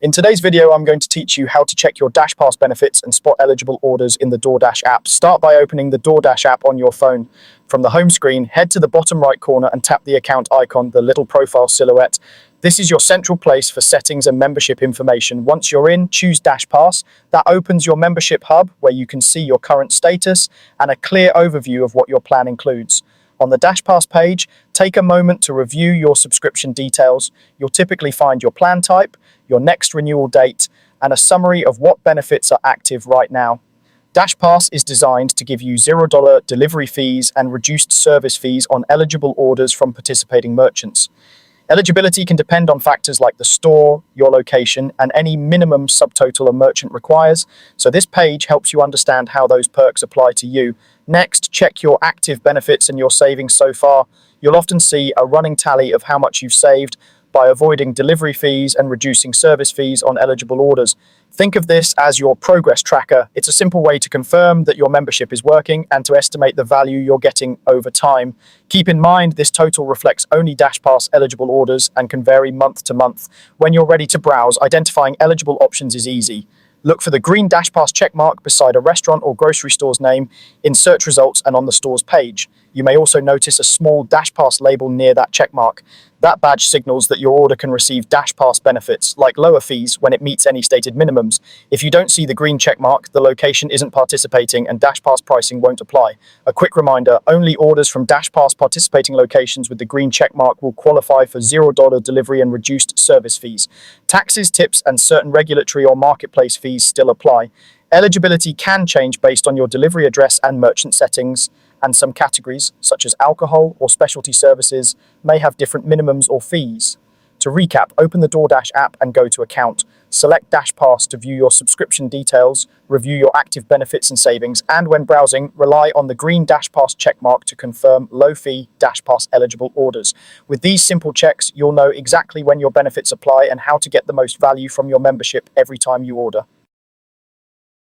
In today's video, I'm going to teach you how to check your DashPass benefits and spot eligible orders in the DoorDash app. Start by opening the DoorDash app on your phone. From the home screen, head to the bottom right corner and tap the account icon, the little profile silhouette. This is your central place for settings and membership information. Once you're in, choose DashPass. That opens your membership hub where you can see your current status and a clear overview of what your plan includes. On the DashPass page, take a moment to review your subscription details. You'll typically find your plan type, your next renewal date, and a summary of what benefits are active right now. DashPass is designed to give you $0 delivery fees and reduced service fees on eligible orders from participating merchants. Eligibility can depend on factors like the store, your location, and any minimum subtotal a merchant requires, so this page helps you understand how those perks apply to you. Next, check your active benefits and your savings so far. You'll often see a running tally of how much you've saved by avoiding delivery fees and reducing service fees on eligible orders. Think of this as your progress tracker. It's a simple way to confirm that your membership is working and to estimate the value you're getting over time. Keep in mind, this total reflects only DashPass eligible orders and can vary month to month. When you're ready to browse, identifying eligible options is easy. Look for the green DashPass checkmark beside a restaurant or grocery store's name in search results and on the store's page. You may also notice a small DashPass label near that checkmark. That badge signals that your order can receive DashPass benefits, like lower fees when it meets any stated minimums. If you don't see the green checkmark, the location isn't participating and DashPass pricing won't apply. A quick reminder, only orders from DashPass participating locations with the green checkmark will qualify for $0 delivery and reduced service fees. Taxes, tips, and certain regulatory or marketplace fees still apply. Eligibility can change based on your delivery address and merchant settings, and some categories, such as alcohol or specialty services, may have different minimums or fees. To recap, open the DoorDash app and go to Account. Select DashPass to view your subscription details, review your active benefits and savings, and when browsing, rely on the green DashPass checkmark to confirm low-fee DashPass eligible orders. With these simple checks, you'll know exactly when your benefits apply and how to get the most value from your membership every time you order.